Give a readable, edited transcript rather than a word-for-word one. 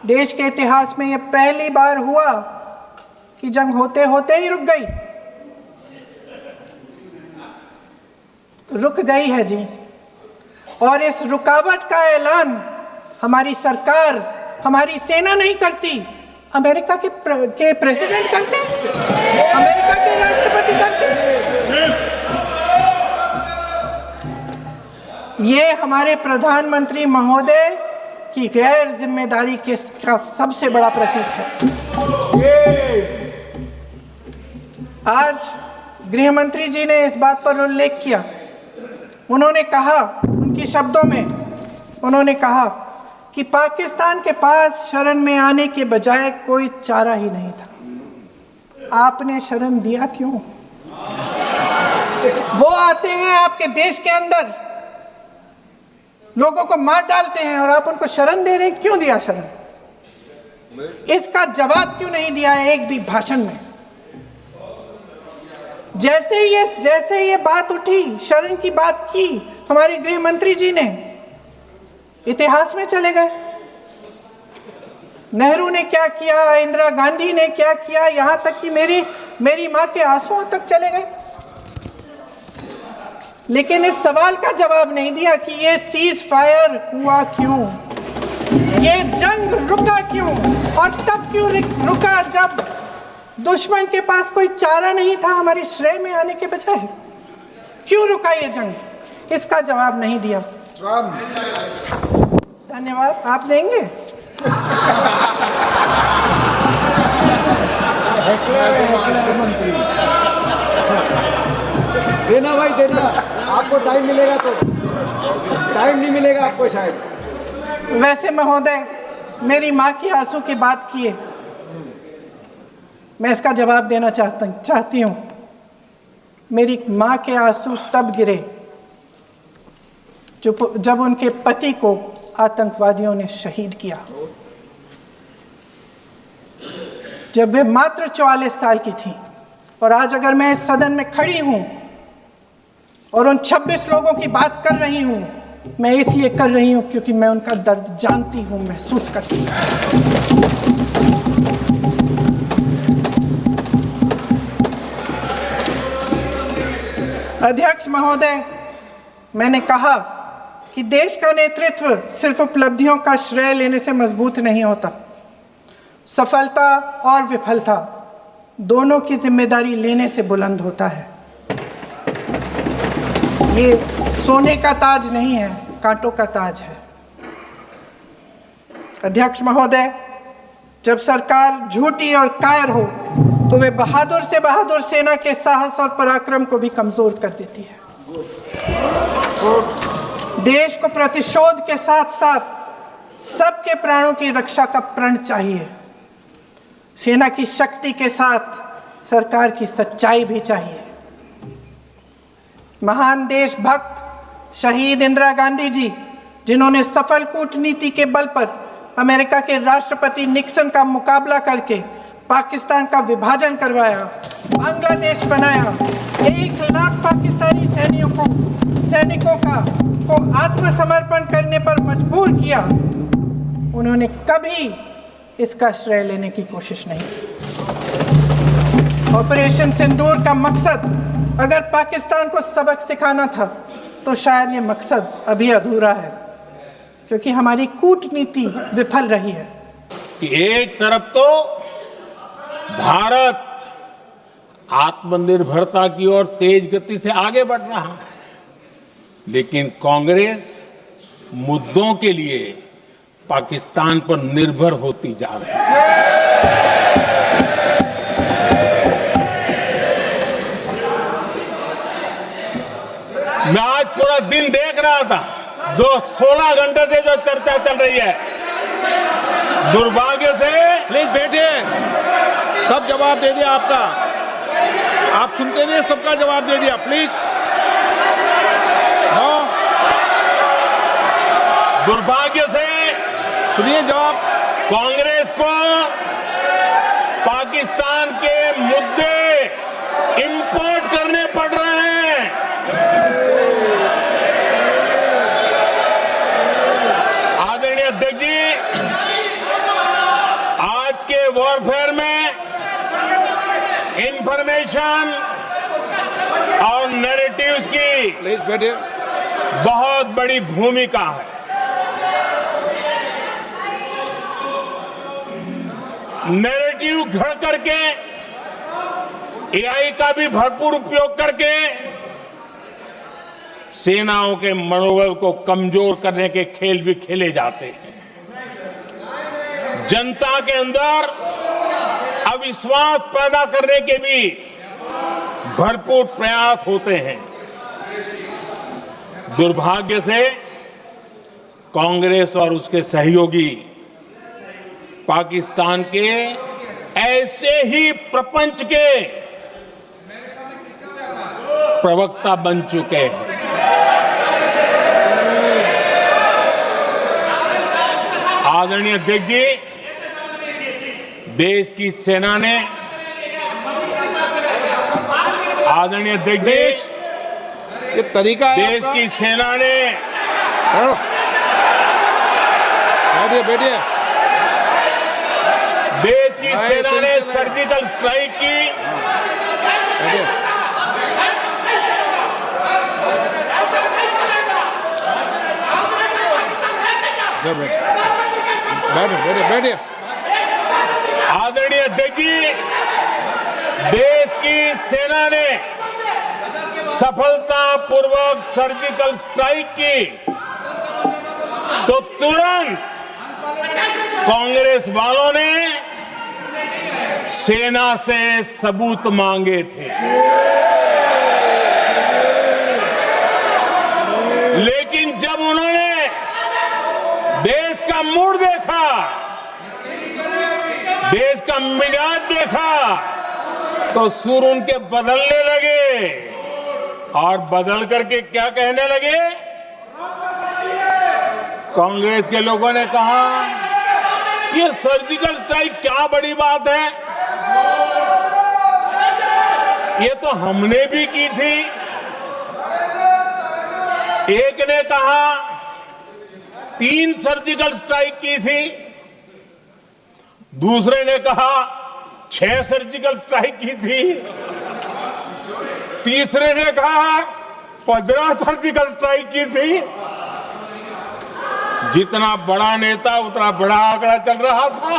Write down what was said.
देश के इतिहास में यह पहली बार हुआ कि जंग होते होते ही रुक गई। रुक गई है जी, और इस रुकावट का ऐलान हमारी सरकार, हमारी सेना नहीं करती, अमेरिका के प्रेसिडेंट करते हैं, अमेरिका के राष्ट्रपति करते हैं। ये हमारे प्रधानमंत्री महोदय की गैर जिम्मेदारी का सबसे बड़ा प्रतीक है। आज गृह मंत्री जी ने इस बात पर उल्लेख किया। उन्होंने कहा, उनके शब्दों में उन्होंने कहा कि पाकिस्तान के पास शरण में आने के बजाय कोई चारा ही नहीं था। आपने शरण दिया क्यों? वो आते हैं आपके देश के अंदर, लोगों को मार डालते हैं, और आप उनको शरण दे रहे हैं। क्यों दिया शरण? इसका जवाब क्यों नहीं दिया है एक भी भाषण में? जैसे ये बात उठी, शरण की बात की, हमारे गृह मंत्री जी ने इतिहास में चले गए। नेहरू ने क्या किया, इंदिरा गांधी ने क्या किया, यहां तक कि मेरी मां के आंसुओं तक चले गए। लेकिन इस सवाल का जवाब नहीं दिया कि ये सीज फायर हुआ क्यों, ये जंग रुका क्यों, और तब क्यों रुका जब दुश्मन के पास कोई चारा नहीं था हमारे श्रेय में आने के बजाय। क्यों रुका ये जंग? इसका जवाब नहीं दिया। धन्यवाद। आप देंगे? देना भाई, देना। आपको टाइम मिलेगा तो, टाइम नहीं मिलेगा आपको शायद। वैसे महोदय, मेरी माँ की आंसू की बात किए, मैं इसका जवाब देना चाहती हूँ। मेरी माँ के आंसू तब गिरे जब उनके पति को आतंकवादियों ने शहीद किया, जब वे मात्र 44 साल की थी। और आज अगर मैं इस सदन में खड़ी हूँ और उन 26 लोगों की बात कर रही हूँ, मैं इसलिए कर रही हूँ क्योंकि मैं उनका दर्द जानती हूँ, महसूस करती हूँ। अध्यक्ष महोदय, मैंने कहा कि देश का नेतृत्व सिर्फ उपलब्धियों का श्रेय लेने से मजबूत नहीं होता। सफलता और विफलता दोनों की जिम्मेदारी लेने से बुलंद होता है। ये सोने का ताज नहीं है, कांटों का ताज है। अध्यक्ष महोदय, जब सरकार झूठी और कायर हो तो वे बहादुर से बहादुर सेना के साहस और पराक्रम को भी कमजोर कर देती है। देश को प्रतिशोध के साथ साथ सबके प्राणों की रक्षा का प्रण चाहिए। सेना की शक्ति के साथ सरकार की सच्चाई भी चाहिए। महान देशभक्त शहीद इंदिरा गांधी जी, जिन्होंने सफल कूटनीति के बल पर अमेरिका के राष्ट्रपति निक्सन का मुकाबला करके पाकिस्तान का विभाजन करवाया, बांग्लादेश बनाया, 1 लाख पाकिस्तानी सैनिकों को आत्मसमर्पण करने पर मजबूर किया, उन्होंने कभी इसका श्रेय लेने की कोशिश नहीं की। ऑपरेशन सिंदूर का मकसद अगर पाकिस्तान को सबक सिखाना था तो शायद ये मकसद अभी अधूरा है, क्योंकि हमारी कूटनीति विफल रही है। एक तरफ तो भारत आत्मनिर्भरता की ओर तेज गति से आगे बढ़ रहा है, लेकिन कांग्रेस मुद्दों के लिए पाकिस्तान पर निर्भर होती जा रही है। मैं आज पूरा दिन देख रहा था, जो 16 घंटे से जो चर्चा चल रही है, दुर्भाग्य से। प्लीज बैठिए, सब जवाब दे दिया आपका। आप सुनते नहीं, सबका जवाब दे दिया। प्लीज दुर्भाग्य से सुनिए जवाब। कांग्रेस को पाकिस्तान के मुद्दे इंपोर्ट करने पड़ रहे हैं। आदरणीय अध्यक्ष जी, वॉरफेयर में इंफॉर्मेशन और नैरेटिव्स की प्लीज बैठिए। बहुत बड़ी भूमिका है। नैरेटिव घड़ करके एआई का भी भरपूर उपयोग करके सेनाओं के मनोबल को कमजोर करने के खेल भी खेले जाते हैं। जनता के अंदर अविश्वास पैदा करने के भी भरपूर प्रयास होते हैं। दुर्भाग्य से कांग्रेस और उसके सहयोगी पाकिस्तान के ऐसे ही प्रपंच के प्रवक्ता बन चुके हैं। आदरणीय अध्यक्ष जी, देश की सेना ने आदरणीय अध्यक्ष जी, ये तरीका है देश आपका? की सेना ने बैठिए बैठिए। देश की भाई, सेना ने सुनते रहे। सर्जिकल स्ट्राइक की बैठिए। बैठिए बैठिए बैठिए। आदरणीय अध्यक्ष जी, देश की सेना ने सफलतापूर्वक सर्जिकल स्ट्राइक की तो तुरंत कांग्रेस वालों ने सेना से सबूत मांगे थे। लेकिन जब उन्होंने देश का मूड देखा, देश का मिजाज देखा, तो सुर उनके बदलने लगे और बदल करके क्या कहने लगे? कांग्रेस के लोगों ने कहा, ये सर्जिकल स्ट्राइक क्या बड़ी बात है, ये तो हमने भी की थी। एक ने कहा 3 सर्जिकल स्ट्राइक की थी, दूसरे ने कहा 6 सर्जिकल स्ट्राइक की थी, तीसरे ने कहा 15 सर्जिकल स्ट्राइक की थी। जितना बड़ा नेता उतना बड़ा आंकड़ा चल रहा था।